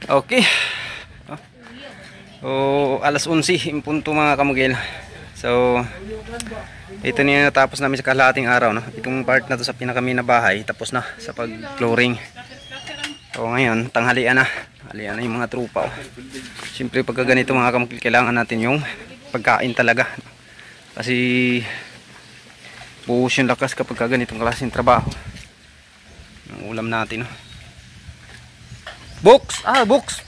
Okay. Alas 11 in punto mga kamugil. So ito na yung natapos namin sa kalahating araw, no? Itong part na to sa pinakami na bahay tapos na sa pag-flooring. So ngayon tanghalian na. Tanghalian na yung mga trupa. Siyempre pagka ganito mga kamugil, kailangan natin yung pagkain talaga. Kasi buhos yung lakas kapag ganitong klaseng trabaho. Ang ulam natin, no? Books! Books!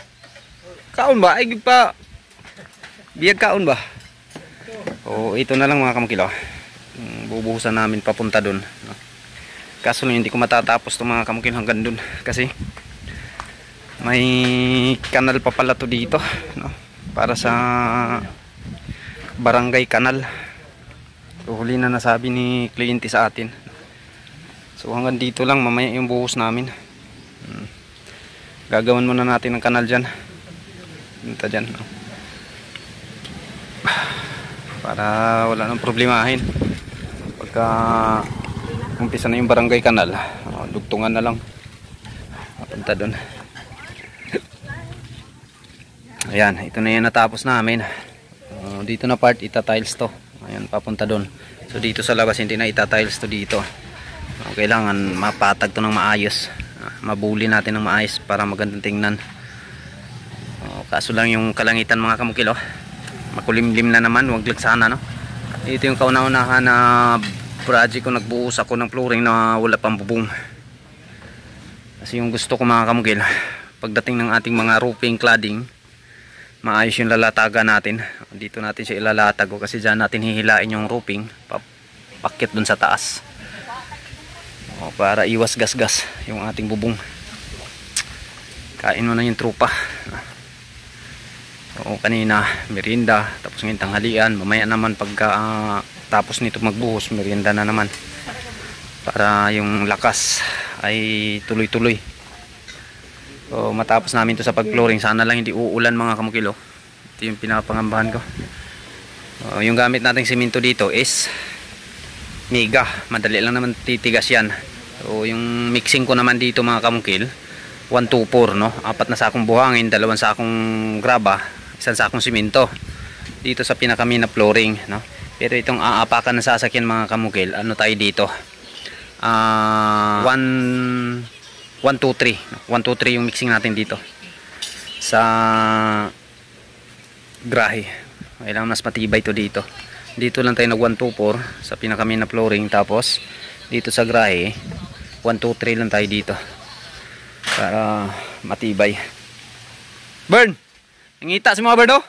Kaon ba? Ay, pa. Biyag kaon ba? Ito na lang mga kamukilo. Bubuhusan namin papunta dun. Kaso hindi ko matatapos itong mga kamukilo hanggang dun. Kasi may kanal pa pala to dito. No? Para sa barangay kanal. Huli na nasabi ni kliyente sa atin. So hanggang dito lang mamaya yung buhos namin. Gagawan muna natin ng kanal dyan. Punta dyan, no? Para wala nang problemahin pagka umpisa na yung barangay kanal. Dugtungan na lang punta dun. Ayan, ito na yung natapos namin. Dito na part itatiles to. Ayan, papunta dun. So dito sa labas hindi na itatiles to dito. Kailangan mapatag to ng maayos. Mabuli natin ng maayos para magandang tingnan. Kaso lang yung kalangitan mga kamukilo, makulimlim na naman, wag lang sana, no? Ito yung kauna-unahan na project ko, nagbuhos ako ng flooring na wala pang bubong. Kasi yung gusto ko mga kamukil, pagdating ng ating mga roofing cladding, maayos yung lalatagan natin. Dito natin siya ilalatag kasi dyan natin hihilain yung roofing papakit dun sa taas. Para iwas gas-gas yung ating bubong. Kain mo na yung trupa. Kanina merienda, tapos ngayon tanghalian, mamaya naman pagka tapos nito magbuhos, merienda na naman para yung lakas ay tuloy-tuloy. So matapos namin to sa pag-flooring, sana lang hindi uulan mga kamukilo. Ito yung pinapangambahan ko. Yung gamit nating simento dito is mega, madali lang naman titigas yan. So yung mixing ko naman dito mga kamukil, 124, no? 4 na sakong buhangin, 2 sakong graba, 1 sakong simento dito sa pinakami na flooring, no? Pero itong aapakan na sasakyan mga kamukil, ano tayo dito, 123 yung mixing natin dito sa grahe. Kailangan mas matibay to dito. Dito lang tayo nag 124 sa pinakami na flooring, tapos dito sa grahe 123 lang tayo dito para matibay. Burn! Nangita si mga bird, oh.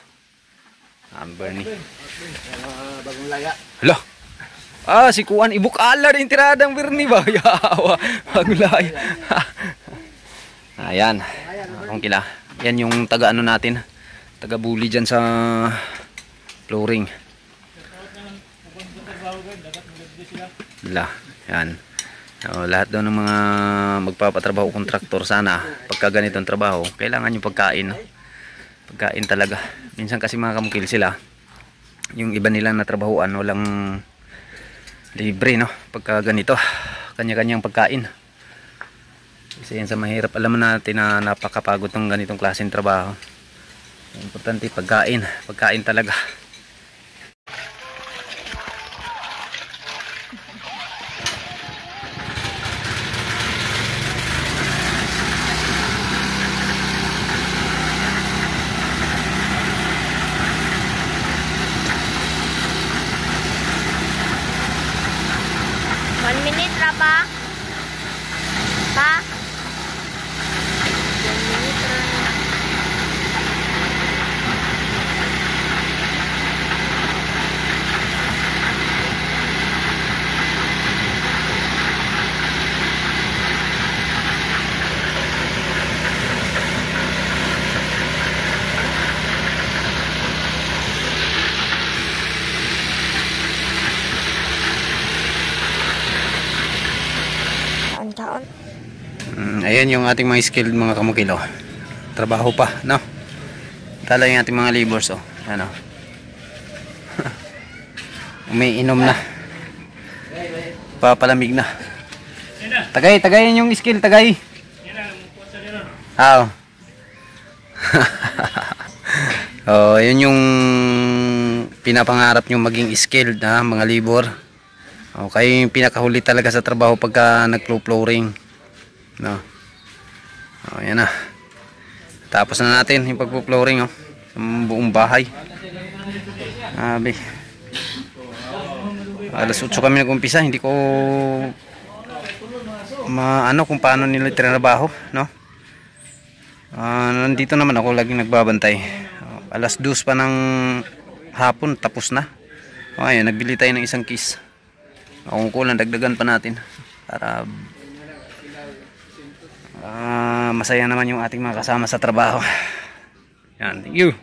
Bernie. Bagong laya. Hala. Si Kuan ibukala rin tiradang Bernie ba? Yawa. Bagong laya. Ayan. Kung kila. Yan yung taga ano natin. Taga bully dyan sa flooring. Hala. Yan. Lahat daw ng mga magpapatrabaho kontraktor, sana pagka ganitong trabaho kailangan yung pagkain, no? Pagkain talaga. Minsan kasi mga kamukil sila, yung iba nilang natrabahuan walang libre, no? Pagka ganito kanya-kanyang pagkain. Kasi yan sa mahirap, alam natin na napakapagod ng ganitong klaseng trabaho. Importante pagkain, pagkain talaga. Ayan yung ating mga skilled mga kamukilo. Trabaho pa, no? Tala yung ating mga laborers, oh. Ano? Umiinom na. Papalamig na. Tagay yung skill, tagay. Oh, yun yung pinapangarap nyo maging skilled na mga labor. Okay, yung pinakahuli talaga sa trabaho pagka nag-flooring. No. Oh, yan na. Tapos na natin yung pagpo-flooring oh, sa buong bahay. Abi. Alas 8 kami nag-umpisa, hindi ko maano kung paano nila trabaho, no? Nandito naman ako laging nagbabantay. Alas 2 pa ng hapon tapos na. Ayun, nagbili tayo ng isang kiss. Kung kulang dagdagan pa natin para masaya naman yung ating mga kasama sa trabaho. Yan, thank you.